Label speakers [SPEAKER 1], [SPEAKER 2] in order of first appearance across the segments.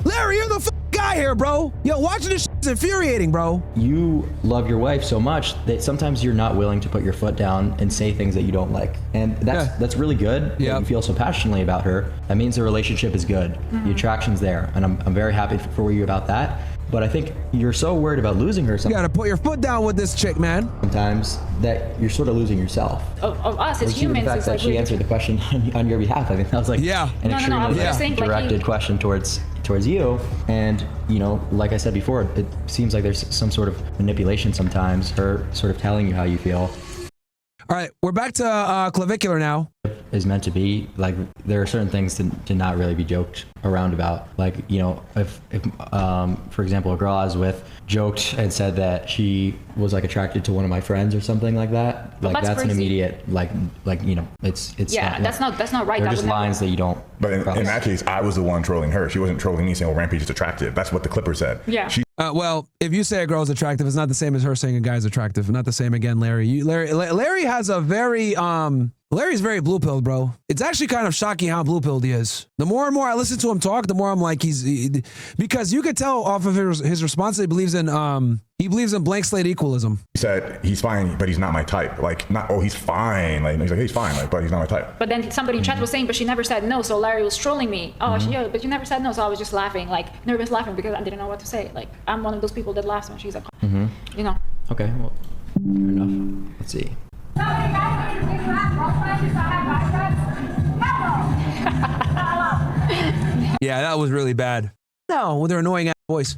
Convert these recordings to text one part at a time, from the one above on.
[SPEAKER 1] Larry, you're the guy here, bro. Yo, watching this is infuriating, bro.
[SPEAKER 2] You love your wife so much that sometimes you're not willing to put your foot down and say things that you don't like. And that's really good.
[SPEAKER 1] Yeah.
[SPEAKER 2] That you feel so passionately about her. That means the relationship is good. The attraction's there. And I'm very happy for you about that. But I think you're so worried about losing her
[SPEAKER 1] You gotta put your foot down with this chick, man.
[SPEAKER 2] sometimes that you're sort of losing yourself.
[SPEAKER 3] Of us as
[SPEAKER 2] Like,
[SPEAKER 3] humans,
[SPEAKER 2] the fact
[SPEAKER 3] it's
[SPEAKER 2] that
[SPEAKER 3] like
[SPEAKER 2] she answered the question on your behalf, I think that was like
[SPEAKER 1] Yeah.
[SPEAKER 2] an
[SPEAKER 3] No, I
[SPEAKER 2] extremely
[SPEAKER 3] was just saying, like,
[SPEAKER 2] directed
[SPEAKER 3] you-
[SPEAKER 2] question towards you. And you know, like I said before, it seems like there's some sort of manipulation sometimes. Her sort of telling you how you feel
[SPEAKER 1] All right, we're back to Clavicular now.
[SPEAKER 2] is meant to be. Like, there are certain things to not really be joked around about. Like, you know, if for example, a girl I was with joked and said that she was like attracted to one of my friends or something like that, like
[SPEAKER 3] that's
[SPEAKER 2] that's an
[SPEAKER 3] crazy.
[SPEAKER 2] immediate like you know, it's
[SPEAKER 3] Yeah, that's not right.
[SPEAKER 2] They're
[SPEAKER 3] I
[SPEAKER 2] just
[SPEAKER 3] would never-
[SPEAKER 2] lines that you don't
[SPEAKER 4] But in
[SPEAKER 2] cross.
[SPEAKER 4] that case, I was the one trolling her. She wasn't trolling me saying, "Oh, Rampage is attractive." That's what the Clipper said.
[SPEAKER 3] Yeah.
[SPEAKER 1] Well, if you say a girl's attractive, it's not the same as her saying a guy's attractive. Not the same again, Larry. Larry has a very Larry's very blue pilled, bro. It's actually kind of shocking how blue pilled he is. The more and more I listen to him talk, the more I'm like because you could tell off of his response that he believes in blank slate equalism.
[SPEAKER 4] He said he's fine, but he's not my type. Like, not he's fine. Like he's like, hey, he's fine, like, but he's not my type.
[SPEAKER 3] But then somebody in chat was saying, but she never said no. So Larry was trolling me. Oh, yeah, but you never said no. So I was just laughing, like nervous laughing because I didn't know what to say. Like, I'm one of those people that laughs when she's like, you know.
[SPEAKER 2] Okay, well, fair enough. Let's see.
[SPEAKER 1] Yeah, that was really bad. No, with their annoying ass voice.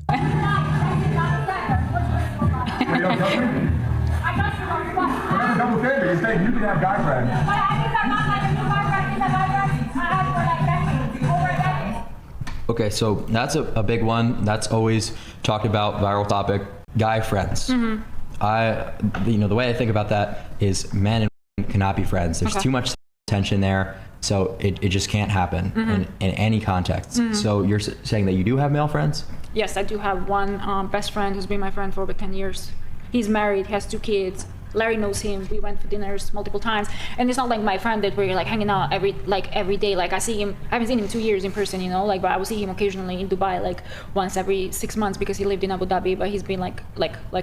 [SPEAKER 2] Okay, so that's a big one. That's always talked about, viral topic, guy friends.
[SPEAKER 3] Mm-hmm.
[SPEAKER 2] The way I think about that is men and women cannot be friends. There's too much tension there, so it just can't happen in any context. So you're saying that you do have male friends?
[SPEAKER 3] Yes, I do have one best friend who's been my friend for over 10 years. He's married, he has 2 kids. Larry knows him. We went for dinners multiple times, and it's not like my friend that we're like hanging out every day. Like, I see him. I haven't seen him in 2 years in person, you know. Like, but I will see him occasionally in Dubai, like once every 6 months because he lived in Abu Dhabi. But he's been like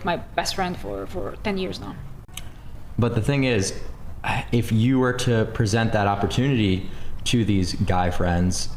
[SPEAKER 3] my best friend for 10 years now.
[SPEAKER 2] But the thing is, if you were to present that opportunity to these guy friends,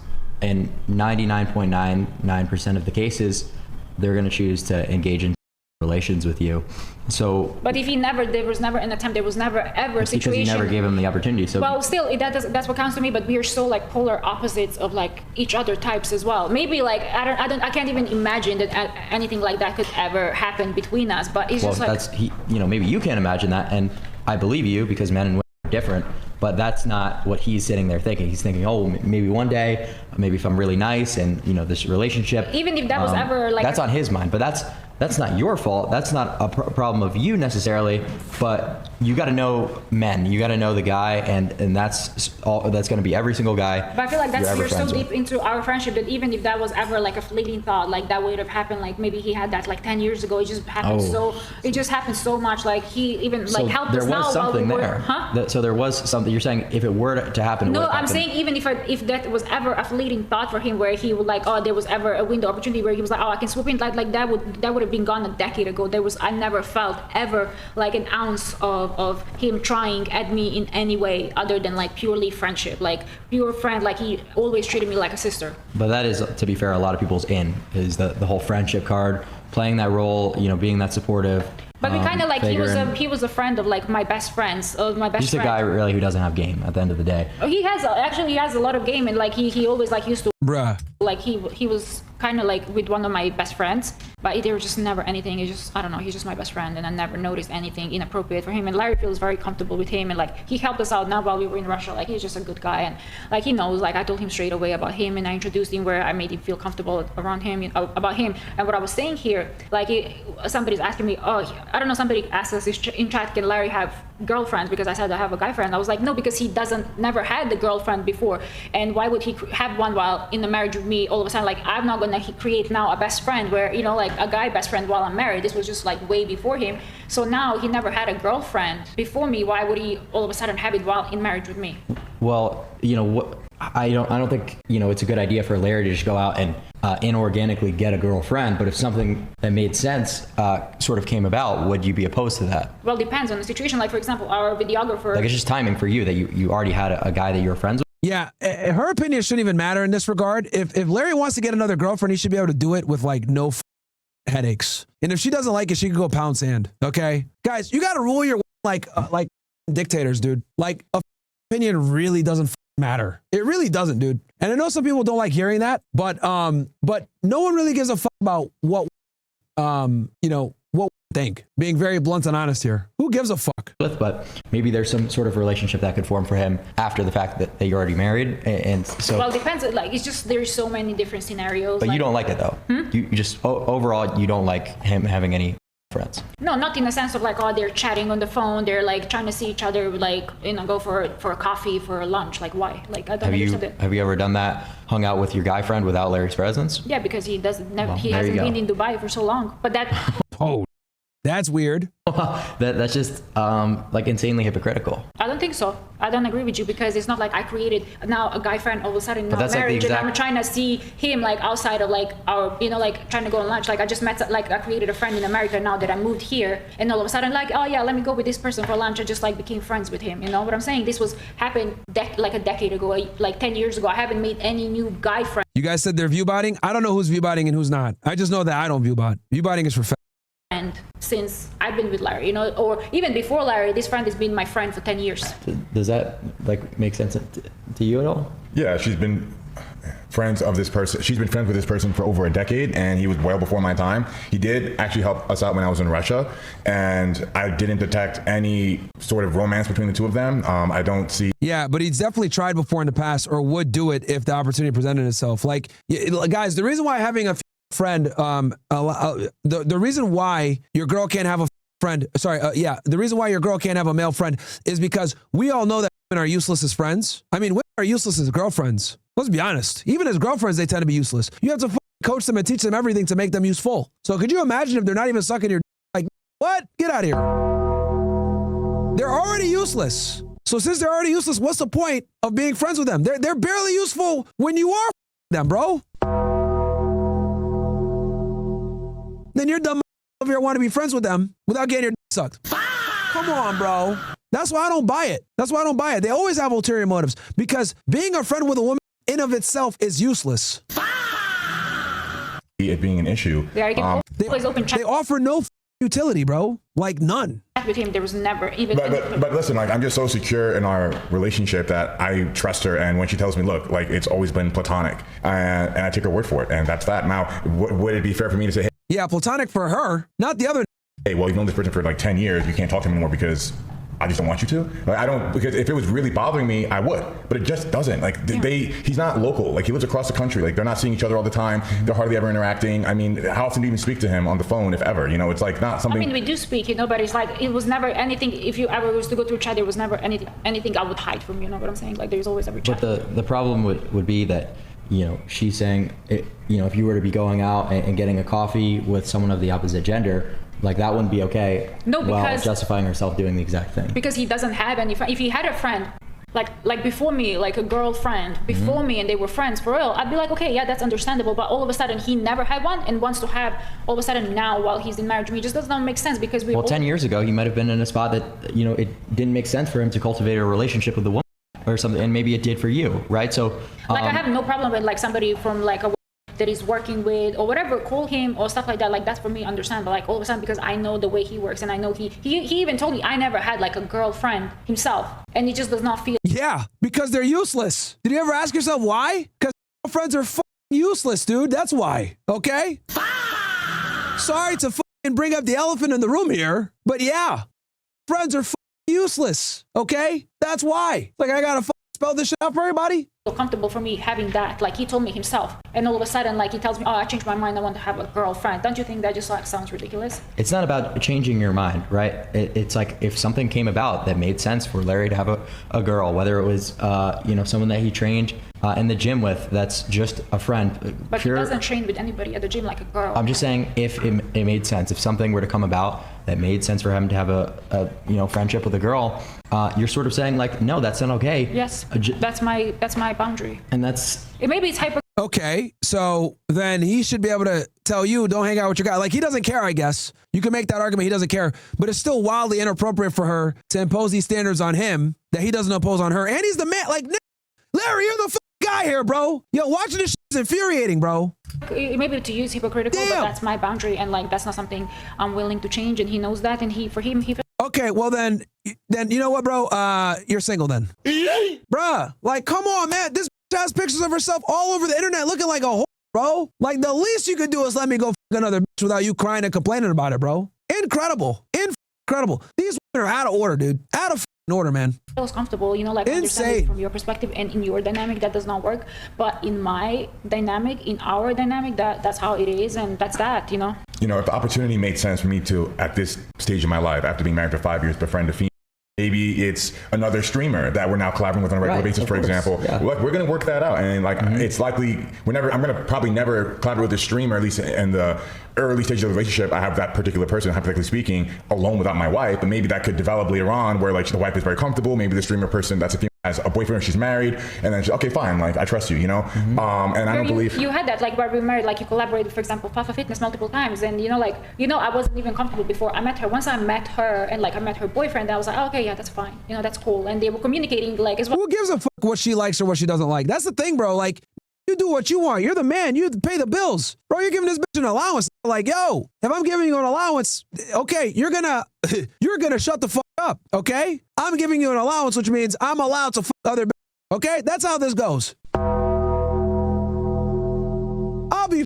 [SPEAKER 2] in 99.99% of the cases, they're going to choose to engage in relations with you. So,
[SPEAKER 3] but if there was never an attempt, there was never ever a situation.
[SPEAKER 2] Because you never gave him the opportunity. So,
[SPEAKER 3] well, still, that's what counts to me. But we are so like polar opposites of like each other types as well. Maybe like I can't even imagine that anything like that could ever happen between us. But it's just like
[SPEAKER 2] maybe you can't imagine that, and I believe you because men and women are different. But that's not what he's sitting there thinking. He's thinking, oh, maybe one day, maybe if I'm really nice and this relationship.
[SPEAKER 3] Even if that was ever like.
[SPEAKER 2] That's on his mind, but that's not your fault. That's not a problem of you necessarily, but you got to know men. You got to know the guy, and that's all. That's going to be every single guy.
[SPEAKER 3] But I feel like
[SPEAKER 2] you're
[SPEAKER 3] you're so
[SPEAKER 2] friends
[SPEAKER 3] deep
[SPEAKER 2] with.
[SPEAKER 3] into our friendship that even if that was ever like a fleeting thought, like that would have happened. Like maybe he had that like 10 years ago. It just happened It just happened so much. Like he even
[SPEAKER 2] So
[SPEAKER 3] like helped
[SPEAKER 2] there
[SPEAKER 3] us
[SPEAKER 2] was
[SPEAKER 3] now
[SPEAKER 2] something
[SPEAKER 3] while we
[SPEAKER 2] there.
[SPEAKER 3] were, huh?
[SPEAKER 2] So there was something. You're saying if it were to happen, it
[SPEAKER 3] No,
[SPEAKER 2] would have
[SPEAKER 3] I'm
[SPEAKER 2] happened.
[SPEAKER 3] saying even if that was ever a fleeting thought for him, where he would like, oh, there was ever a window opportunity where he was like, oh, I can swoop in, like that would have been gone a decade ago. I never felt ever like an ounce of him trying at me in any way other than like purely friendship, like pure friend. Like he always treated me like a sister.
[SPEAKER 2] But that is, to be fair, a lot of people's is the whole friendship card, playing that role, being that supportive.
[SPEAKER 3] But we kind of like
[SPEAKER 2] figuring-
[SPEAKER 3] he was a friend of like my best friends,
[SPEAKER 2] Just a guy really who doesn't have game at the end of the day.
[SPEAKER 3] He has a lot of game, and like he always like used to like he was kind of like with one of my best friends, but there was just never anything. It's just, I don't know, he's just my best friend, and I never noticed anything inappropriate for him. And Larry feels very comfortable with him, and like he helped us out now while we were in Russia. Like he's just a good guy, and like he knows. Like I told him straight away about him, and I introduced him where I made him feel comfortable around him, about him. And what I was saying here, like somebody's asking me, I don't know, somebody asked us in chat, can Larry have girlfriends? Because I said I have a guy friend. I was like, no, because he never had the girlfriend before, and why would he have one while in a marriage with me? All of a sudden, like I'm not gonna create now a best friend where like a guy best friend while I'm married. This was just like way before him. So now he never had a girlfriend before me. Why would he all of a sudden have it while in marriage with me?
[SPEAKER 2] Well, what I don't think it's a good idea for Larry to just go out and inorganically get a girlfriend, but if something that made sense sort of came about, would you be opposed to that?
[SPEAKER 3] Well, depends on the situation. Like, for example, our videographer.
[SPEAKER 2] Like, it's just timing for you that you already had a guy that you were friends with.
[SPEAKER 1] Yeah, her opinion shouldn't even matter in this regard. If Larry wants to get another girlfriend, he should be able to do it with like no headaches. And if she doesn't like it, she can go pound sand. Okay, guys, you got to rule your like dictators, dude. Like, opinion really doesn't matter. It really doesn't, dude. And I know some people don't like hearing that, but no one really gives a fuck about what what we think. Being very blunt and honest here. Who gives a fuck?
[SPEAKER 2] But maybe there's some sort of relationship that could form for him after the fact that you're already married, and so.
[SPEAKER 3] Well, it depends. Like, it's just there's so many different scenarios.
[SPEAKER 2] But
[SPEAKER 3] like,
[SPEAKER 2] you don't like it though. You just overall you don't like him having any friends.
[SPEAKER 3] No, not in the sense of like, oh, they're chatting on the phone, they're like trying to see each other, like, go for a coffee, for a lunch. Like, why? Like, I don't understand it.
[SPEAKER 2] Have you ever done that? Hung out with your guy friend without Larry's presence?
[SPEAKER 3] Yeah, because he doesn't. Never,
[SPEAKER 2] Well,
[SPEAKER 3] he
[SPEAKER 2] there you
[SPEAKER 3] hasn't
[SPEAKER 2] go.
[SPEAKER 3] been in Dubai for so long. But that.
[SPEAKER 1] Oh, that's weird.
[SPEAKER 2] That's just like insanely hypocritical.
[SPEAKER 3] I don't think so. I don't agree with you, because it's not like I created now a guy friend all of a sudden now
[SPEAKER 2] that's like the
[SPEAKER 3] marriage,
[SPEAKER 2] exact-
[SPEAKER 3] and I'm trying to see him like outside of like our, like trying to go on lunch. Like, I just met, like, I created a friend in America now that I moved here, and all of a sudden like, oh yeah, let me go with this person for lunch. I just like became friends with him. You know what I'm saying? This was happened like a decade ago, like 10 years ago. I haven't made any new guy friends.
[SPEAKER 1] You guys said they're view botting. I don't know who's view botting and who's not. I just know that I don't view bot. View botting is for
[SPEAKER 3] And since I've been with Larry, or even before Larry, this friend has been my friend for 10 years.
[SPEAKER 2] Does that like make sense to you at all?
[SPEAKER 4] Yeah, she's been friends of this person. She's been friends with this person for over a decade, and he was well before my time. He did actually help us out when I was in Russia, and I didn't detect any sort of romance between the two of them. I don't see.
[SPEAKER 1] Yeah, but he's definitely tried before in the past, or would do it if the opportunity presented itself. Like, guys, the reason why having a friend, the reason why your girl can't have a friend, the reason why your girl can't have a male friend is because we all know that women are useless as friends. I mean, women are useless as girlfriends. Let's be honest. Even as girlfriends, they tend to be useless. You have to coach them and teach them everything to make them useful. So could you imagine if they're not even sucking your like, what? Get out of here. They're already useless. So since they're already useless, what's the point of being friends with them? They're barely useful when you are them, bro. Then you're dumb if you want to be friends with them without getting your sucked. Come on, bro. That's why I don't buy it. They always have ulterior motives, because being a friend with a woman in of itself is useless.
[SPEAKER 4] It being an issue.
[SPEAKER 3] They always open chat
[SPEAKER 1] They offer no utility, bro. Like none.
[SPEAKER 3] with him. There was never even.
[SPEAKER 4] But listen, like, I'm just so secure in our relationship that I trust her, and when she tells me, look, like, it's always been platonic, and I take her word for it, and that's that. Now, would it be fair for me to say,
[SPEAKER 1] Yeah, platonic for her, not the other.
[SPEAKER 4] hey, well, you've known this person for like 10 years, you can't talk to him anymore because I just don't want you to? Like, I don't, because if it was really bothering me, I would, but it just doesn't. Like, he's not local. Like, he lives across the country. Like, they're not seeing each other all the time. They're hardly ever interacting. I mean, how often do you even speak to him on the phone, if ever? It's like not something.
[SPEAKER 3] I mean, we do speak, but it's like, it was never anything. If you ever was to go through chat, there was never anything I would hide from, you know what I'm saying? Like, there's always every chat.
[SPEAKER 2] But the problem would be that, she's saying, if you were to be going out and getting a coffee with someone of the opposite gender, like, that wouldn't be okay.
[SPEAKER 3] No,
[SPEAKER 2] while
[SPEAKER 3] because
[SPEAKER 2] justifying herself doing the exact thing.
[SPEAKER 3] Because he doesn't have any friend. If he had a friend, like before me, like a girlfriend before me, and they were friends for real, I'd be like, okay, yeah, that's understandable. But all of a sudden, he never had one, and wants to have all of a sudden now while he's in marriage to me. It just does not make sense, because we.
[SPEAKER 2] Well, 10 years ago, he might have been in a spot that it didn't make sense for him to cultivate a relationship with a woman or something, and maybe it did for you, right? So.
[SPEAKER 3] Like, I have no problem with like somebody from like a that he's working with or whatever, call him or stuff like that. Like, that's for me understandable. Like, all of a sudden, because I know the way he works, and I know he even told me I never had like a girlfriend himself, and he just does not feel.
[SPEAKER 1] Yeah, because they're useless. Did you ever ask yourself why? Because girlfriends are useless, dude. That's why. Okay. Sorry to bring up the elephant in the room here, but yeah, friends are useless. Okay, that's why. Like, I gotta spell this shit out for everybody.
[SPEAKER 3] Comfortable for me having that. Like, he told me himself, and all of a sudden, like, he tells me, oh, I changed my mind, I want to have a girlfriend. Don't you think that just like sounds ridiculous?
[SPEAKER 2] It's not about changing your mind, right? It's like, if something came about that made sense for Larry to have a girl, whether it was someone that he trained in the gym with, that's just a friend.
[SPEAKER 3] But he doesn't train with anybody at the gym like a girl.
[SPEAKER 2] I'm just saying, if it made sense, if something were to come about that made sense for him to have a friendship with a girl, you're sort of saying like, no, that's not okay.
[SPEAKER 3] Yes, that's my boundary.
[SPEAKER 2] And that's.
[SPEAKER 3] Maybe it's hyper.
[SPEAKER 1] Okay, so then he should be able to tell you, don't hang out with your guy. Like, he doesn't care, I guess. You can make that argument, he doesn't care. But it's still wildly inappropriate for her to impose these standards on him that he doesn't impose on her. And he's the man. Like, Larry, you're the guy here, bro. Yo, watching this shit is infuriating, bro.
[SPEAKER 3] Maybe to use hypocritical, but that's my boundary. And, like, that's not something I'm willing to change. And he knows that. And for him, he feels. Okay,
[SPEAKER 1] well, then you know what, bro? You're single then. Bruh, like, come on, man. This has pictures of herself all over the internet looking like a whore, bro. Like, the least you could do is let me go f another bitch without you crying and complaining about it, bro. Incredible. Incredible. These women are out of order, dude. Out of order, man.
[SPEAKER 3] Feels comfortable, you know, like understanding from your perspective, and in your dynamic that does not work. But in my dynamic, in our dynamic, that's how it is, and that's that, you know.
[SPEAKER 4] You know, if the opportunity made sense for me to, at this stage of my life, after being married for 5 years, befriend a female, maybe it's another streamer that we're now collaborating with on a regular basis, for example. Yeah. Look, we're going to work that out. And like, it's likely I'm going to probably never collaborate with a streamer, at least in the early stages of the relationship. I have that particular person, hypothetically speaking, alone without my wife. But maybe that could develop later on where like the wife is very comfortable. Maybe the streamer person that's a female has a boyfriend, she's married, and then she's okay, fine, like I trust you, you know. And I don't believe
[SPEAKER 3] you had that, like while we were married, like you collaborated, for example, Fafa Fitness multiple times, and you know, like, you know, I wasn't even comfortable before I met her. Once I met her and like I met her boyfriend, I was like, oh, okay, yeah, that's fine, you know, that's cool. And they were communicating like as well.
[SPEAKER 1] Who gives a fuck what she likes or what she doesn't like? That's the thing, bro. Like, you do what you want. You're the man. You pay the bills, bro. You're giving this bitch an allowance. Like, yo, if I'm giving you an allowance, okay, you're gonna shut the fuck up, okay? I'm giving you an allowance, which means I'm allowed to fuck other bitches. Okay, that's how this goes. I'll be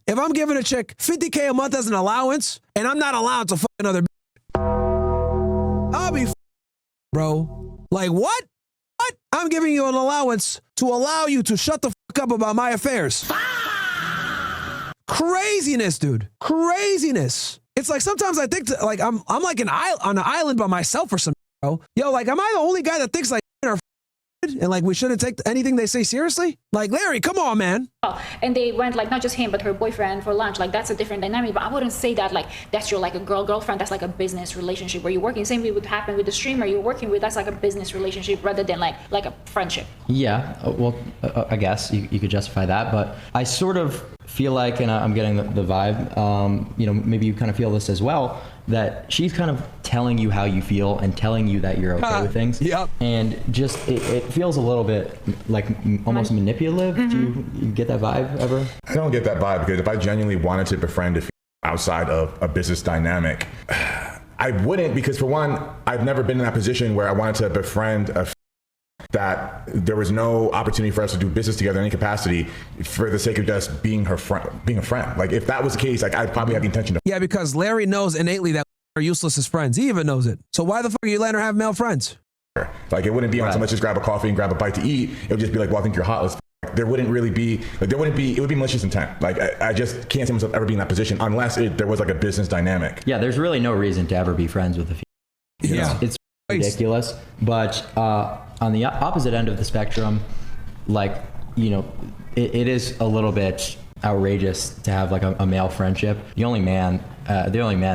[SPEAKER 1] if I'm giving a chick $50K a month as an allowance and I'm not allowed to fuck another bitch. I'll be bro. Like, what? What? I'm giving you an allowance to allow you to shut the fuck up about my affairs. Craziness, dude. Craziness. It's like sometimes I think like I'm like on an island by myself or something, bro. Yo, like, am I the only guy that thinks like are and like we shouldn't take anything they say seriously? Like, Larry, come on, man.
[SPEAKER 3] And they went like not just him but her boyfriend for lunch. Like, that's a different dynamic, but I wouldn't say that like that's your like a girlfriend. That's like a business relationship where you're working. Same way would happen with the streamer you're working with. That's like a business relationship rather than like a friendship.
[SPEAKER 2] Yeah, well, I guess you could justify that, but I sort of feel like, and I'm getting the vibe, you know, maybe you kind of feel this as well, that she's kind of telling you how you feel and telling you that you're okay with things.
[SPEAKER 1] Yep.
[SPEAKER 2] And just it feels a little bit like almost manipulative. Do you get that vibe ever?
[SPEAKER 4] I don't get that vibe, because if I genuinely wanted to befriend a female outside of a business dynamic, I wouldn't, because for one, I've never been in that position where I wanted to befriend a that there was no opportunity for us to do business together in any capacity for the sake of just being her friend, being a friend. Like, if that was the case, like, I'd probably have the intention to.
[SPEAKER 1] Yeah, because Larry knows innately that are useless as friends. He even knows it. So why the fuck are you letting her have male friends?
[SPEAKER 4] Like, it wouldn't be on some let's just grab a coffee and grab a bite to eat. It would just be like, well, I think you're hot. Like, there wouldn't really be, like, it would be malicious intent. Like, I just can't see myself ever being in that position unless there was like a business dynamic.
[SPEAKER 2] Yeah, there's really no reason to ever be friends with a female.
[SPEAKER 1] Yeah.
[SPEAKER 2] It's ridiculous. But on the opposite end of the spectrum, like, you know, it is a little bit outrageous to have like a male friendship. The only man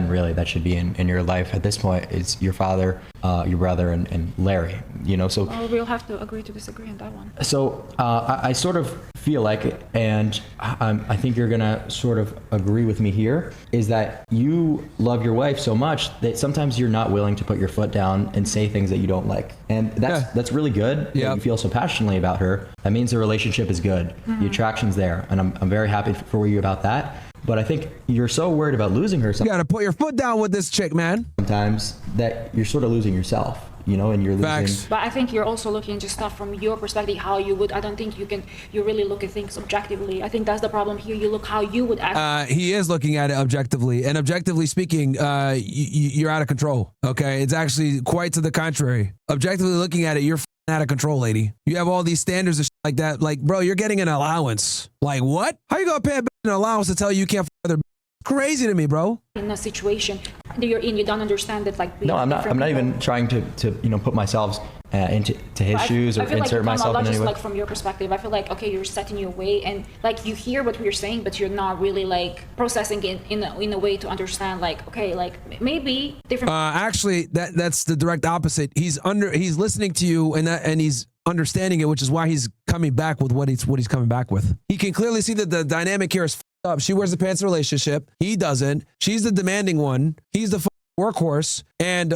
[SPEAKER 2] really that should be in your life at this point is your father, your brother, and Larry, you know. So
[SPEAKER 3] we'll have to agree to disagree on that one.
[SPEAKER 2] So I sort of feel like, and I think you're gonna sort of agree with me here, is that you love your wife so much that sometimes you're not willing to put your foot down and say things that you don't like, and that's really good.
[SPEAKER 1] Yeah.
[SPEAKER 2] You feel so passionately about her. That means the relationship is good. The attraction's there, and I'm very happy for you about that. But I think you're so worried about losing her.
[SPEAKER 1] You gotta put your foot down with this chick, man.
[SPEAKER 2] Sometimes that you're sort of losing yourself, you know, and you're losing.
[SPEAKER 3] But I think you're also looking just stuff from your perspective, how you would. I don't think you really look at things objectively. I think that's the problem here. You look how you would act.
[SPEAKER 1] He is looking at it objectively, and objectively speaking, you're out of control. Okay, it's actually quite to the contrary. Objectively looking at it, you're out of control, lady. You have all these standards and shit like that. Like, bro, you're getting an allowance. Like, what? How you gonna pay a bitch an allowance to tell you can't f other? Crazy to me, bro.
[SPEAKER 3] In a situation that you're in, you don't understand that. Like,
[SPEAKER 2] no, I'm not even trying to you know, put myself into his shoes or insert myself in any way.
[SPEAKER 3] Like, from your perspective, I feel like, okay, you're setting your way, and like you hear what we're saying, but you're not really like processing it in a way to understand. Like, okay, like maybe different.
[SPEAKER 1] Actually, that's the direct opposite. He's listening to you, and he's understanding it, which is why he's coming back with what he's coming back with. He can clearly see that the dynamic here is f***ed up. She wears the pants in the relationship. He doesn't. She's the demanding one. He's the workhorse. And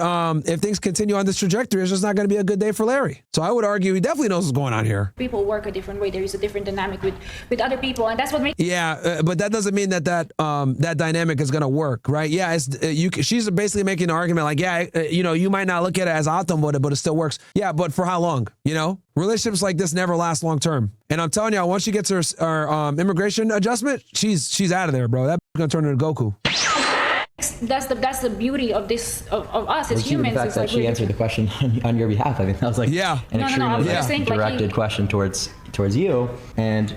[SPEAKER 1] if things continue on this trajectory, it's just not going to be a good day for Larry. So I would argue he definitely knows what's going on here.
[SPEAKER 3] People work a different way. There is a different dynamic with other people, and that's what makes.
[SPEAKER 1] Yeah, but that doesn't mean that dynamic is going to work, right? Yeah, she's basically making an argument like, yeah, you might not look at it as optimal, but it still works. Yeah, but for how long? Relationships like this never last long term. And I'm telling you, once she gets her immigration adjustment, she's out of there, bro. That's going to turn her to Goku.
[SPEAKER 3] That's the beauty of this of us as humans.
[SPEAKER 2] The fact that she answered the question on your behalf, I mean, that was like an extremely directed question towards you. And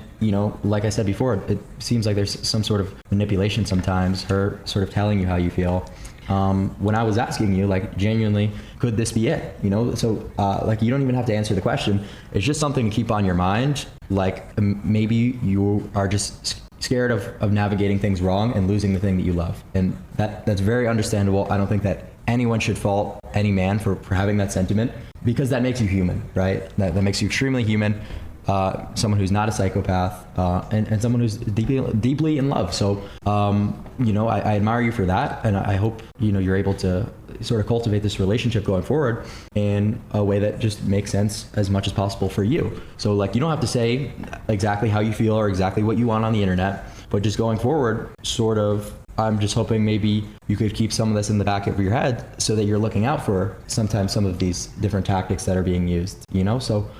[SPEAKER 2] like I said before, it seems like there's some sort of manipulation sometimes. Her sort of telling you how you feel. When I was asking you, like, genuinely, could this be it? So like, you don't even have to answer the question. It's just something to keep on your mind. Like, maybe you are just scared of navigating things wrong and losing the thing that you love. And that's very understandable. I don't think that anyone should fault any man for having that sentiment, because that makes you human, right? That makes you extremely human. Someone who's not a psychopath, and someone who's deeply in love. So, I admire you for that. And I hope, you're able to sort of cultivate this relationship going forward in a way that just makes sense as much as possible for you. So, like, you don't have to say exactly how you feel or exactly what you want on the internet, but just going forward, sort of, I'm just hoping maybe you could keep some of this in the back of your head so that you're looking out for sometimes some of these different tactics that are being used, So,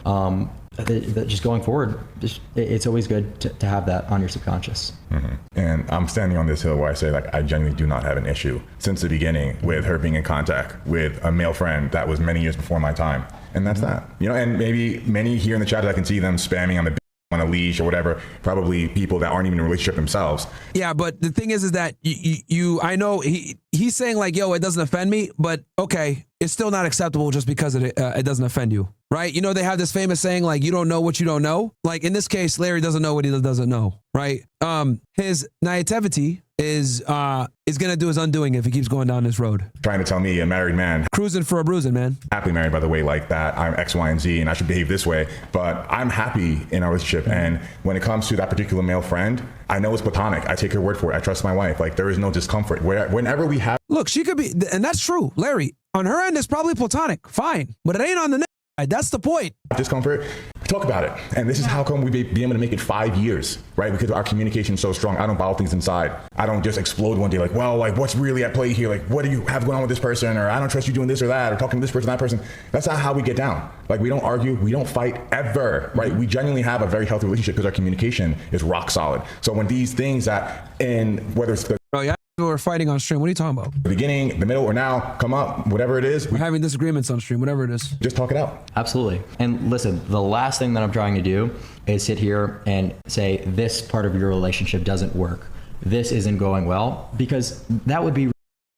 [SPEAKER 2] just going forward, it's always good to have that on your subconscious.
[SPEAKER 4] Mm-hmm. And I'm standing on this hill where I say, like, I genuinely do not have an issue since the beginning with her being in contact with a male friend that was many years before my time. And that's that. And maybe many here in the chat, I can see them spamming on a leash or whatever, probably people that aren't even in a relationship themselves.
[SPEAKER 1] Yeah, but the thing is that I know he's saying like, yo, it doesn't offend me, but okay, it's still not acceptable just because it doesn't offend you, right? They have this famous saying like, you don't know what you don't know. Like in this case, Larry doesn't know what he doesn't know, right? His naivety is gonna do his undoing if he keeps going down this road.
[SPEAKER 4] Trying to tell me, a married man,
[SPEAKER 1] cruising for a bruising, man.
[SPEAKER 4] Happily married, by the way, like that I'm X, Y, and Z, and I should behave this way. But I'm happy in our relationship, and when it comes to that particular male friend, I know it's platonic. I take her word for it. I trust my wife. Like, there is no discomfort. Whenever we have,
[SPEAKER 1] look, she could be, and that's true, Larry. On her end, it's probably platonic, fine, but it ain't on the next side. That's the point.
[SPEAKER 4] Discomfort. Talk about it. And this is how come we've been able to make it 5 years, right? Because our communication is so strong. I don't bottle things inside. I don't just explode one day like, well, like, what's really at play here? Like, what do you have going on with this person? Or I don't trust you doing this or that, or talking to this person, that person. That's not how we get down. Like, we don't argue. We don't fight ever, right? We genuinely have a very healthy relationship because our communication is rock solid. So when these things whether it's the
[SPEAKER 1] we're fighting on stream. What are you talking about?
[SPEAKER 4] The beginning, the middle, or now come up, whatever it is.
[SPEAKER 1] We're having disagreements on stream, whatever it is.
[SPEAKER 4] Just talk it out.
[SPEAKER 2] Absolutely. And listen, the last thing that I'm trying to do is sit here and say this part of your relationship doesn't work. This isn't going well, because that would be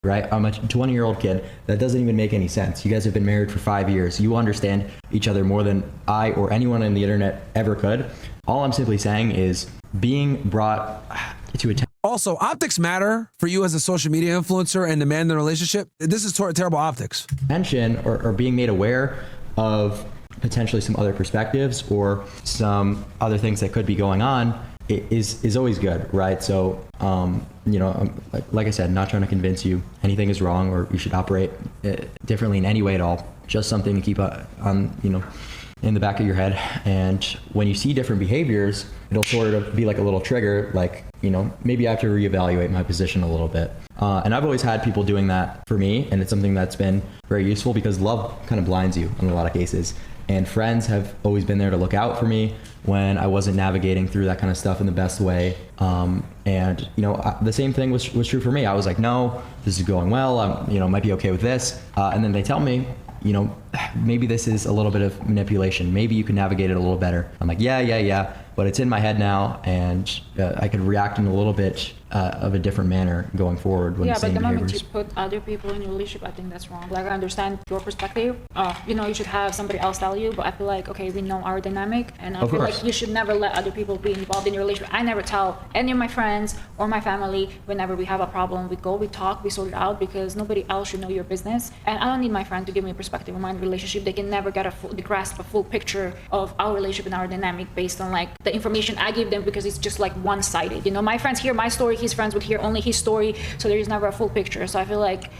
[SPEAKER 2] right. I'm a 20-year-old kid. That doesn't even make any sense. You guys have been married for 5 years. You understand each other more than I or anyone on the internet ever could. All I'm simply saying is being brought to attention.
[SPEAKER 1] Also, optics matter for you as a social media influencer and the man in the relationship. This is terrible optics.
[SPEAKER 2] Attention or being made aware of potentially some other perspectives or some other things that could be going on is always good, right? So, like I said, not trying to convince you anything is wrong or you should operate differently in any way at all. Just something to keep on, in the back of your head. And when you see different behaviors, it'll sort of be like a little trigger, like, maybe I have to reevaluate my position a little bit. And I've always had people doing that for me, and it's something that's been very useful because love kind of blinds you in a lot of cases. And friends have always been there to look out for me when I wasn't navigating through that kind of stuff in the best way. The same thing was true for me. I was like, no, this is going well. I'm, might be okay with this. And then they tell me, maybe this is a little bit of manipulation. Maybe you can navigate it a little better. I'm like, yeah. but it's in my head now, and I could react in a little bit of a different manner going forward when
[SPEAKER 3] yeah,
[SPEAKER 2] seeing
[SPEAKER 3] but the moment
[SPEAKER 2] behaviors.
[SPEAKER 3] you put other people in your relationship, I think that's wrong. Like, I understand your perspective. You know, you should have somebody else tell you, but I feel like, okay, we know our dynamic, and I feel like you should never let other people be involved in your relationship. I never tell any of my friends or my family whenever we have a problem. We go, we talk, we sort it out, because nobody else should know your business. And I don't need my friend to give me a perspective of my relationship. They can never get grasp a full picture of our relationship and our dynamic based on like the information I give them, because it's just like one-sided. You know, my friends hear my story, his friends would hear only his story, so there is never a full picture. So I feel like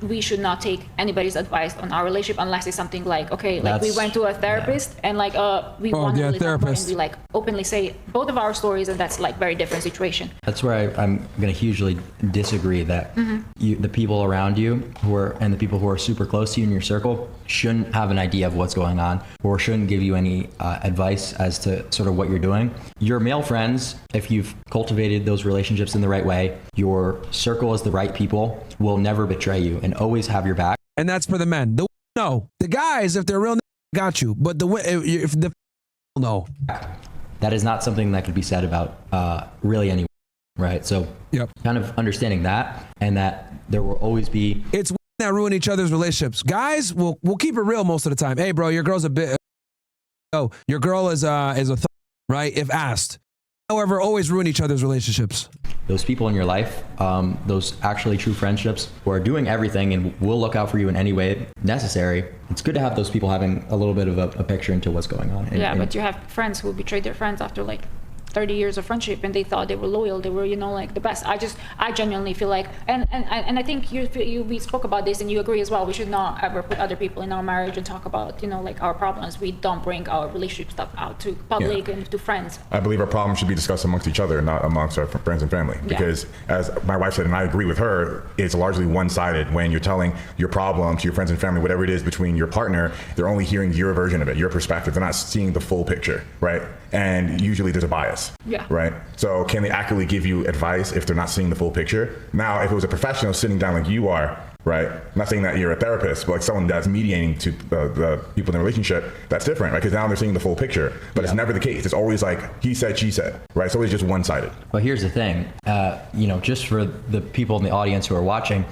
[SPEAKER 3] we should not take anybody's advice on our relationship unless it's something like, okay, like we went to a therapist and like we want to really talk about it, and we like openly say both of our stories, and that's like very different situation.
[SPEAKER 2] That's where I'm going to hugely disagree that the people around you and the people who are super close to you in your circle shouldn't have an idea of what's going on, or shouldn't give you any advice as to sort of what you're doing. Your male friends, if you've cultivated those relationships in the right way, your circle is the right people, will never betray you and always have your back.
[SPEAKER 1] And that's for the men. The guys, if they're real, got you. But if the no,
[SPEAKER 2] that is not something that could be said about really anyone, right? So kind of understanding that, and that there will always be.
[SPEAKER 1] It's that ruin each other's relationships. Guys, we'll keep it real most of the time. Hey, bro, your girl's a bit. Your girl is a right? If asked. However, always ruin each other's relationships.
[SPEAKER 2] Those people in your life, those actually true friendships who are doing everything and will look out for you in any way necessary. It's good to have those people having a little bit of a picture into what's going on.
[SPEAKER 3] But you have friends who betrayed their friends after like 30 years of friendship, and they thought they were loyal, they were, you know, like the best. I genuinely feel like, and I think we spoke about this and you agree as well, we should not ever put other people in our marriage and talk about, you know, like our problems. We don't bring our relationship stuff out to public and to friends.
[SPEAKER 4] I believe our problems should be discussed amongst each other, not amongst our friends and family, because as my wife said, and I agree with her, it's largely one-sided. When you're telling your problem to your friends and family, whatever it is between your partner, they're only hearing your version of it, your perspective. They're not seeing the full picture, right? And usually there's a bias. Right? So can they accurately give you advice if they're not seeing the full picture? Now, if it was a professional sitting down like you are, right? I'm not saying that you're a therapist, but like someone that's mediating to the people in the relationship, that's different, right? Because now they're seeing the full picture, but it's never the case. It's always like he said, she said, right? It's always just one-sided.
[SPEAKER 2] But here's the thing, you know, just for the people in the audience who are watching,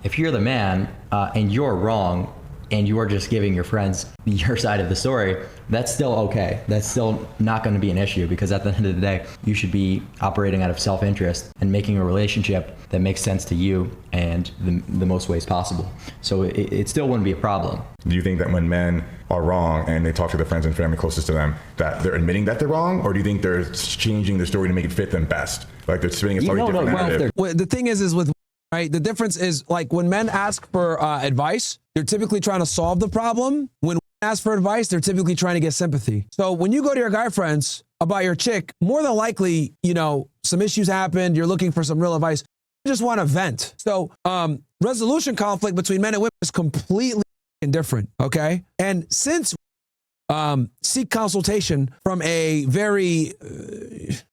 [SPEAKER 2] if you're the man and you're wrong, and you are just giving your friends your side of the story, that's still okay. That's still not going to be an issue, because at the end of the day, you should be operating out of self-interest and making a relationship that makes sense to you and the most ways possible. So it still wouldn't be a problem.
[SPEAKER 4] Do you think that when men are wrong and they talk to their friends and family closest to them, that they're admitting that they're wrong, or do you think they're changing their story to make it fit them best? Like they're spinning a slightly different narrative?
[SPEAKER 1] Well, the thing is with right, the difference is like when men ask for advice, they're typically trying to solve the problem. When women ask for advice, they're typically trying to get sympathy. So when you go to your guy friends about your chick, more than likely, you know, some issues happened, you're looking for some real advice, you just want to vent. So resolution conflict between men and women is completely different, okay? And since seek consultation from a very,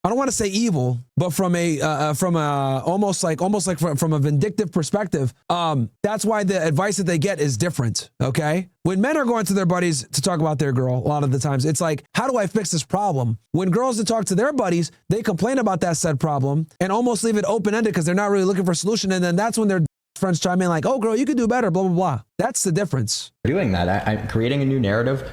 [SPEAKER 1] I don't want to say evil, but from a almost like from a vindictive perspective. That's why the advice that they get is different. Okay. When men are going to their buddies to talk about their girl, a lot of the times it's like, how do I fix this problem? When girls that talk to their buddies, they complain about that said problem and almost leave it open-ended because they're not really looking for a solution. And then that's when their friends chime in like, oh girl, you could do better, blah, blah, blah. That's the difference.
[SPEAKER 2] Doing that, I'm creating a new narrative.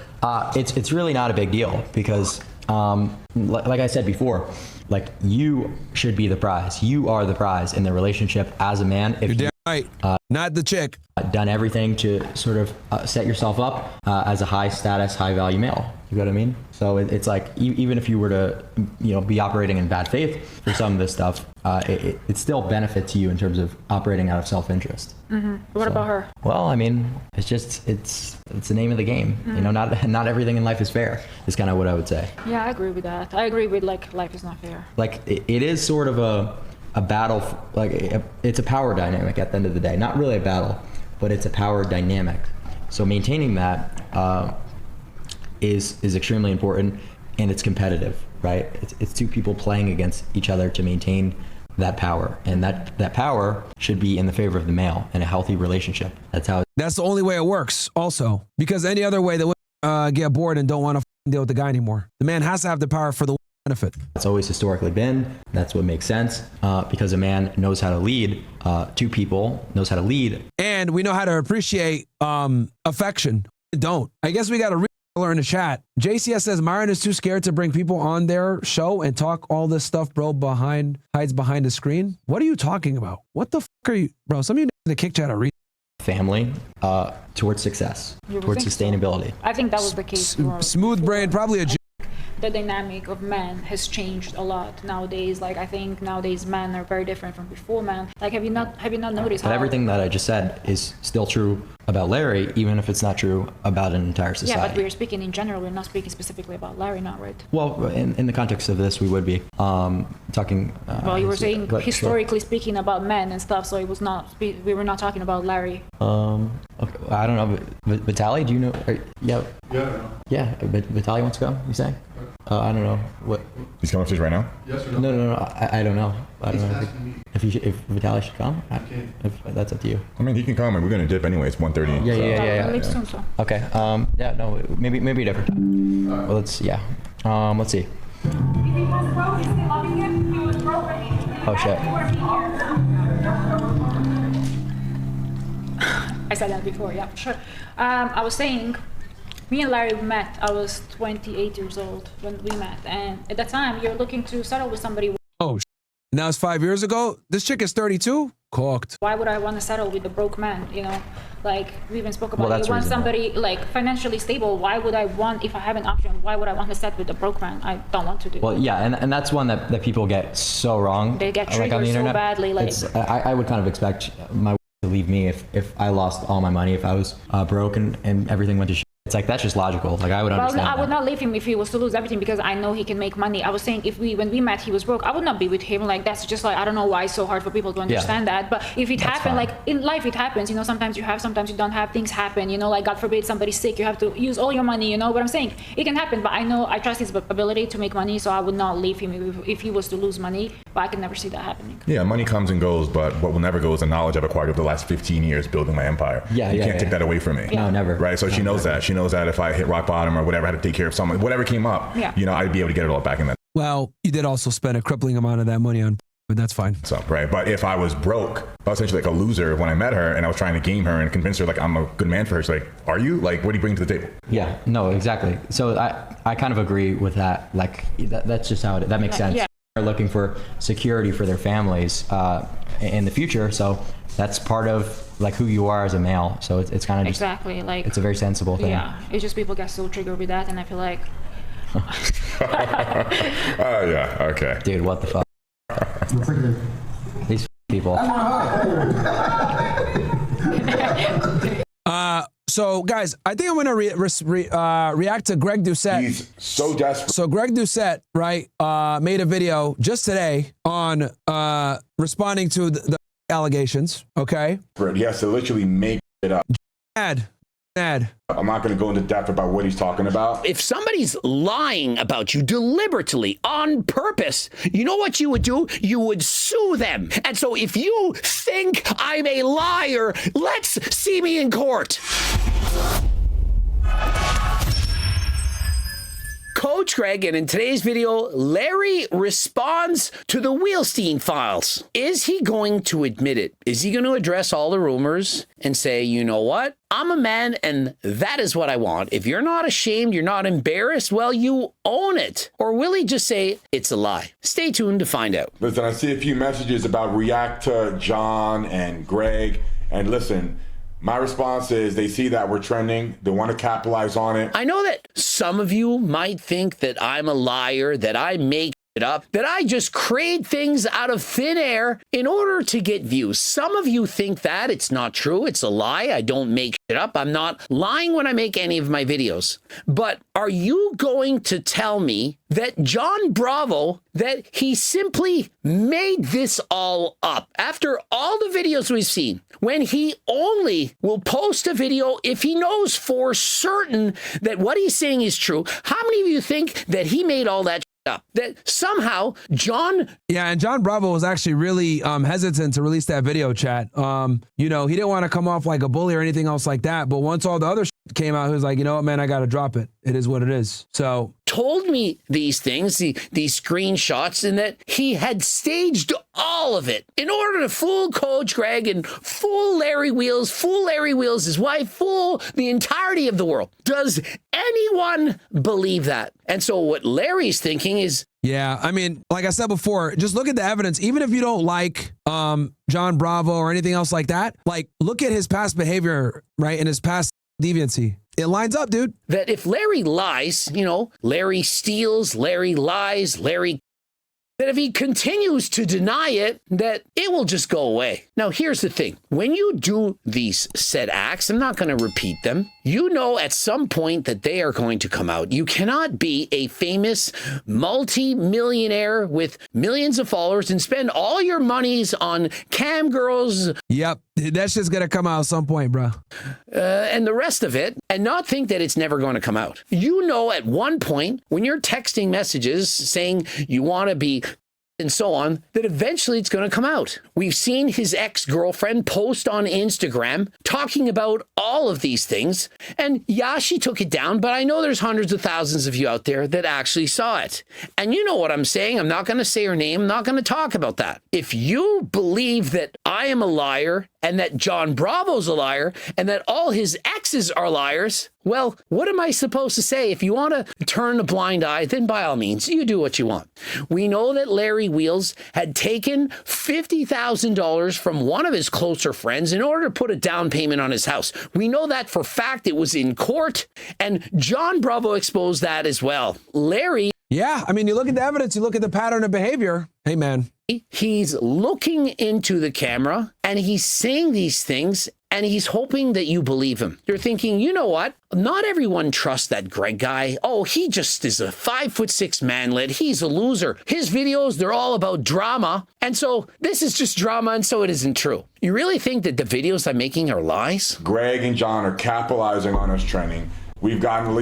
[SPEAKER 2] It's really not a big deal because, like I said before, like you should be the prize. You are the prize in the relationship as a man. If
[SPEAKER 1] you're damn right, not the chick.
[SPEAKER 2] Done everything to sort of set yourself up as a high status, high value male. You know what I mean? So it's like even if you were to, you know, be operating in bad faith for some of this stuff, it still benefits you in terms of operating out of self-interest.
[SPEAKER 3] Mm-hmm. What about her?
[SPEAKER 2] Well, I mean, it's the name of the game. Mm-hmm. You know, not everything in life is fair. Is kind of what I would say.
[SPEAKER 3] Yeah, I agree with that. I agree with like life is not fair.
[SPEAKER 2] Like it is sort of a battle. It's a power dynamic at the end of the day. Not really a battle, but it's a power dynamic. So maintaining that is extremely important, and it's competitive, right? It's two people playing against each other to maintain that power, and that power should be in the favor of the male in a healthy relationship. That's the only way it works also, because any other way that women get bored and don't want to
[SPEAKER 1] deal with the guy anymore. The man has to have the power for the benefit.
[SPEAKER 2] That's always historically been. That's what makes sense because a man knows how to lead two people, knows how to lead.
[SPEAKER 1] And we know how to appreciate affection. Don't. I guess we got to learn to chat. JCS says Myron is too scared to bring people on their show and talk all this stuff, bro, hides behind the screen. What are you talking about? What the fuck are you, bro? Some of you in the kick chat are
[SPEAKER 2] family towards success, towards sustainability.
[SPEAKER 3] So. I think that was the case.
[SPEAKER 1] Smooth brain, probably a
[SPEAKER 3] the dynamic of men has changed a lot nowadays. Like I think nowadays men are very different from before men. Like have you not noticed?
[SPEAKER 2] But everything that I just said is still true about Larry, even if it's not true about an entire society.
[SPEAKER 3] Yeah, but we're speaking in general. We're not speaking specifically about Larry, not right?
[SPEAKER 2] Well, in the context of this, we would be talking.
[SPEAKER 3] Well, you were saying historically speaking about men and stuff, so it was not. We were not talking about Larry.
[SPEAKER 2] Okay, I don't know. Vitaly, do you know? Yeah. Vitaly wants to go. You say? I don't know what.
[SPEAKER 4] He's coming upstairs right now.
[SPEAKER 2] Yes or no? No. I don't know. I don't know if Vitaly should come. If that's up to you.
[SPEAKER 4] I mean, he can come, and we're gonna dip anyway. It's 1:30.
[SPEAKER 2] Yeah.
[SPEAKER 3] Leave soon, so.
[SPEAKER 2] Okay. Yeah. No. Maybe a different time. Well, let's see.
[SPEAKER 3] If he was broke, he's still loving him. He was broke.
[SPEAKER 2] Oh shit.
[SPEAKER 3] I said that before. Yeah, for sure. I was saying. Me and Larry met. I was 28 years old when we met, and at that time, you're looking to settle with somebody.
[SPEAKER 1] Oh, now it's 5 years ago. This chick is 32. Cooked.
[SPEAKER 3] Why would I want to settle with a broke man? You know, like we even spoke about.
[SPEAKER 2] Well,
[SPEAKER 3] you want somebody like financially stable. Why would I want, if I have an option? Why would I want to settle with a broke man? I don't want to do.
[SPEAKER 2] Well, yeah, and that's one that people get so wrong.
[SPEAKER 3] They get
[SPEAKER 2] like
[SPEAKER 3] triggered
[SPEAKER 2] on the internet.
[SPEAKER 3] so badly. Like
[SPEAKER 2] I would kind of expect my wife to leave me if I lost all my money, if I was broke and everything went to shit. It's like, that's just logical. Like, I would understand.
[SPEAKER 3] I would not leave him if he was to lose everything because I know he can make money. I was saying when we met, he was broke. I would not be with him. Like, that's just like, I don't know why it's so hard for people to understand that. But if it happened, like in life, it happens. You know, sometimes you have, sometimes you don't have. Things happen. You know, like God forbid somebody's sick, you have to use all your money. You know what I'm saying? It can happen. But I know I trust his ability to make money, so I would not leave him if he was to lose money. But I can never see that happening.
[SPEAKER 4] Yeah, money comes and goes, but what will never go is the knowledge I've acquired over the last 15 years building my empire. You can't take that away from me.
[SPEAKER 2] No, never.
[SPEAKER 4] Right? So she knows that. She knows that if I hit rock bottom or whatever, I had to take care of someone, whatever came up, you know, I'd be able to get it all back in that.
[SPEAKER 1] Well, you did also spend a crippling amount of that money on, but that's fine.
[SPEAKER 4] So, right. But if I was broke, I was essentially like a loser when I met her and I was trying to game her and convince her like I'm a good man for her. She's like, are you? Like, what do you bring to the table?
[SPEAKER 2] Yeah, no, exactly. So I kind of agree with that. Like, that's just how that makes sense. Yeah. They're looking for security for their families in the future. So that's part of like who you are as a male. So it's kind of just,
[SPEAKER 3] exactly like it's
[SPEAKER 2] a very sensible thing.
[SPEAKER 3] Yeah, it's just people get so triggered with that, and I feel like.
[SPEAKER 4] Yeah. Okay.
[SPEAKER 2] Dude, what the fuck? These people.
[SPEAKER 1] So guys, I think I'm gonna react to Greg Doucette.
[SPEAKER 4] He's so desperate.
[SPEAKER 1] So Greg Doucette, right, made a video just today on responding to the allegations. Okay.
[SPEAKER 5] He has to literally make it up.
[SPEAKER 1] Mad.
[SPEAKER 5] I'm not going to go into depth about what he's talking about.
[SPEAKER 6] If somebody's lying about you deliberately, on purpose, you know what you would do? You would sue them. And so if you think I'm a liar, let's see me in court. Coach Greg, and in today's video, Larry responds to the Wheelstein files. Is he going to admit it? Is he going to address all the rumors and say, you know what? I'm a man and that is what I want. If you're not ashamed, you're not embarrassed, well, you own it. Or will he just say it's a lie? Stay tuned to find out.
[SPEAKER 5] Listen, I see a few messages about react to John and Greg. And listen, my response is they see that we're trending. They want to capitalize on it.
[SPEAKER 6] I know that some of you might think that I'm a liar, that I make it up, that I just create things out of thin air in order to get views. Some of you think that it's not true. It's a lie. I don't make it up. I'm not lying when I make any of my videos. But are you going to tell me that John Bravo, that he simply made this all up after all the videos we've seen, when he only will post a video if he knows for certain that what he's saying is true? How many of you think that he made all that up? That somehow John...
[SPEAKER 1] Yeah, and John Bravo was actually really hesitant to release that video, chat. You know, he didn't want to come off like a bully or anything else like that, but once all the other came out, he was like, you know what, man, I got to drop it. It is what it is. So
[SPEAKER 6] told me these things, these screenshots, and that he had staged all of it in order to fool Coach Greg and fool Larry Wheels, his wife, fool the entirety of the world. Does anyone believe that? And so what Larry's thinking is,
[SPEAKER 1] yeah, I mean, like I said before, just look at the evidence. Even if you don't like John Bravo or anything else like that, like look at his past behavior, right, and his past deviancy. It lines up, dude.
[SPEAKER 6] That if Larry lies, Larry steals, Larry lies, that if he continues to deny it, that it will just go away. Now, here's the thing. When you do these said acts, I'm not going to repeat them. You know at some point that they are going to come out. You cannot be a famous multi-millionaire with millions of followers and spend all your monies on cam girls.
[SPEAKER 1] Yep. That's just going to come out at some point, bro.
[SPEAKER 6] And the rest of it, and not think that it's never going to come out. You know at one point when you're texting messages saying you want to be and so on, that eventually it's going to come out. We've seen his ex-girlfriend post on Instagram talking about all of these things. And yeah, she took it down, but I know there's hundreds of thousands of you out there that actually saw it. And you know what I'm saying. I'm not going to say her name. I'm not going to talk about that. If you believe that I am a liar and that John Bravo's a liar and that all his exes are liars, well, what am I supposed to say? If you want to turn a blind eye, then by all means, you do what you want. We know that Larry Wheels had taken $50,000 from one of his closer friends in order to put a down payment on his house. We know that for fact. It was in court, and John Bravo exposed that as well. Larry...
[SPEAKER 1] Yeah, I mean, you look at the evidence, you look at the pattern of behavior. Hey, man.
[SPEAKER 6] He's looking into the camera, and he's saying these things, and he's hoping that you believe him. You're thinking, you know what? Not everyone trusts that Greg guy. Oh, he just is a 5'6" manlet. He's a loser. His videos, they're all about drama. And so this is just drama, and so it isn't true. You really think that the videos I'm making are lies?
[SPEAKER 5] Greg and John are capitalizing on us trending. We've gotten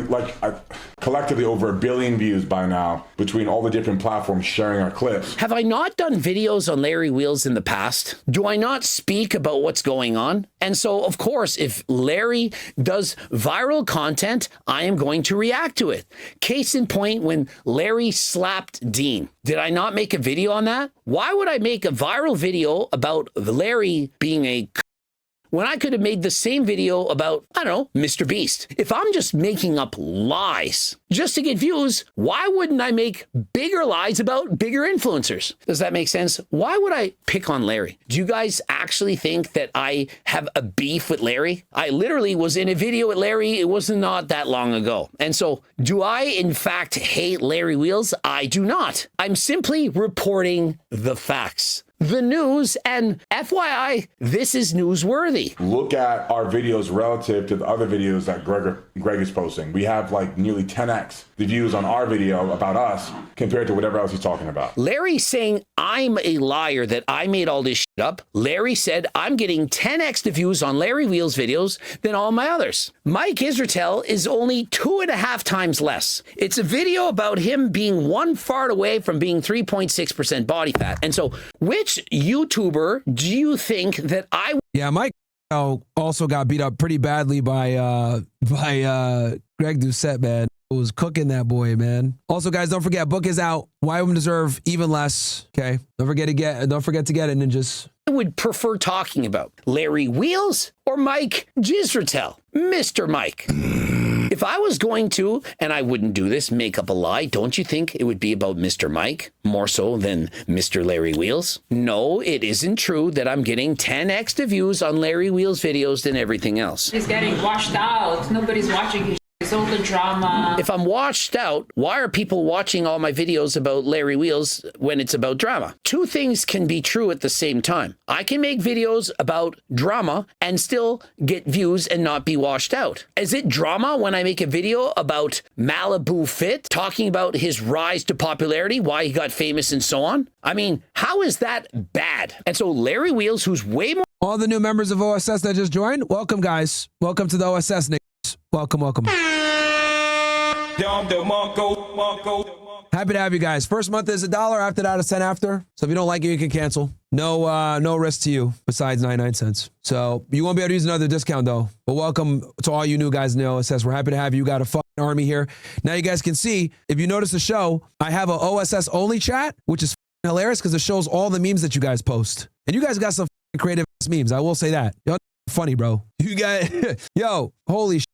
[SPEAKER 5] collectively over 1 billion views by now between all the different platforms sharing our clips.
[SPEAKER 6] Have I not done videos on Larry Wheels in the past? Do I not speak about what's going on? And so, of course, if Larry does viral content, I am going to react to it. Case in point, when Larry slapped Dean. Did I not make a video on that? Why would I make a viral video about Larry being a when I could have made the same video about, I don't know, Mr. Beast? If I'm just making up lies just to get views, why wouldn't I make bigger lies about bigger influencers? Does that make sense? Why would I pick on Larry? Do you guys actually think that I have a beef with Larry? I literally was in a video with Larry. It was not that long ago. And so do I, in fact, hate Larry Wheels? I do not. I'm simply reporting the facts. The news, and FYI, this is newsworthy.
[SPEAKER 5] Look at our videos relative to the other videos that Greg is posting. We have like nearly 10x the views on our video about us compared to whatever else he's talking about.
[SPEAKER 6] Larry's saying I'm a liar, that I made all this shit up. Larry said I'm getting 10x the views on Larry Wheels videos than all my others. Mike Israetel is only 2.5 times less. It's a video about him being one fart away from being 3.6% body fat. And so, which YouTuber do you think that I...
[SPEAKER 1] Yeah, Mike also got beat up pretty badly by Greg Doucette, man. Was cooking that boy, man. Also, guys, don't forget, book is out. Why Women Deserve Even Less. Okay, don't forget to get it, ninjas.
[SPEAKER 6] I would prefer talking about Larry Wheels or Mike Gisratel, Mr. Mike. If I was going to, and I wouldn't do this, make up a lie, don't you think it would be about Mr. Mike more so than Mr. Larry Wheels? No, it isn't true that I'm getting 10 extra views on Larry Wheels videos than everything else.
[SPEAKER 3] He's getting washed out. Nobody's watching his. It's all the drama.
[SPEAKER 6] If I'm washed out, why are people watching all my videos about Larry Wheels when it's about drama? Two things can be true at the same time. I can make videos about drama and still get views and not be washed out. Is it drama when I make a video about Malibu Fit, talking about his rise to popularity, why he got famous and so on? I mean, how is that bad? And so Larry Wheels, who's way more...
[SPEAKER 1] All the new members of OSS that just joined, welcome, guys. Welcome to the OSS, niggas. Welcome, welcome. Happy to have you guys. First month is $1. After that, it's 10 after. So if you don't like it, you can cancel. No risk to you besides 99 cents. So you won't be able to use another discount though. But welcome to all you new guys in the OSS. We're happy to have you. You got a fucking army here. Now you guys can see, if you notice the show, I have a OSS only chat, which is hilarious because it shows all the memes that you guys post. And you guys got some creative memes. I will say that. Y'all funny, bro. You guys, yo, holy shit.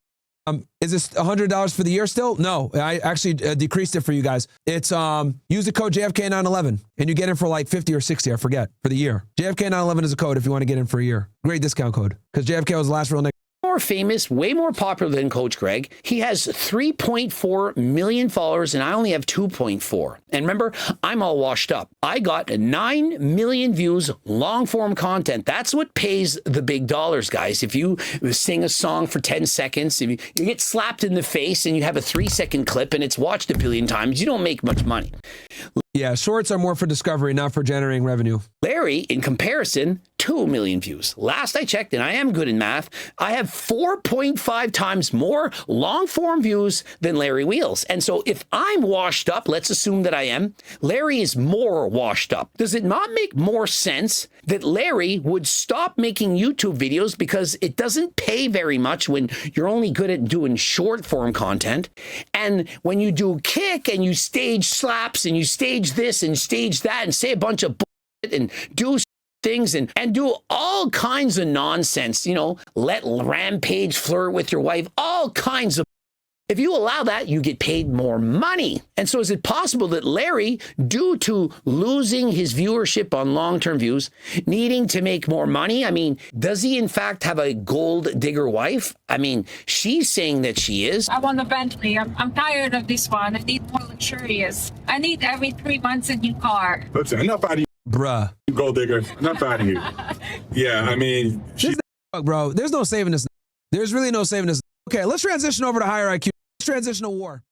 [SPEAKER 1] Is this $100 for the year still? No, I actually decreased it for you guys. It's use the code JFK911 and you get in for like 50 or 60, I forget, for the year. JFK911 is a code if you want to get in for a year. Great discount code because JFK was the last real nigga.
[SPEAKER 6] More famous, way more popular than Coach Greg. He has 3.4 million followers and I only have 2.4. And remember, I'm all washed up. I got 9 million views, long form content. That's what pays the big dollars, guys. If you sing a song for 10 seconds, if you get slapped in the face and you have a 3-second clip and it's watched a billion times, you don't make much money.
[SPEAKER 1] Yeah, shorts are more for discovery, not for generating revenue.
[SPEAKER 6] Larry, in comparison, 2 million views. Last I checked, and I am good in math, I have 4.5 times more long-form views than Larry Wheels. And so if I'm washed up, let's assume that I am, Larry is more washed up. Does it not make more sense that Larry would stop making YouTube videos because it doesn't pay very much when you're only good at doing short-form content? And when you do kick and you stage slaps and you stage this and stage that and say a bunch of bullshit and do things and do all kinds of nonsense, you know, let Rampage flirt with your wife, all kinds of. If you allow that, you get paid more money. And so is it possible that Larry, due to losing his viewership on long-term views, needing to make more money, I mean, does he in fact have a gold digger wife? I mean, she's saying that she is.
[SPEAKER 7] I want a Bentley. I'm tired of this one. I need more luxurious. I need every 3 months a new car.
[SPEAKER 5] Listen, enough out of you,
[SPEAKER 1] Bruh.
[SPEAKER 5] gold digger. Enough out of you. Yeah, I mean,
[SPEAKER 1] Bro, there's no saving this. There's really no saving this. Okay, let's transition over to higher IQ. Let's transition to war.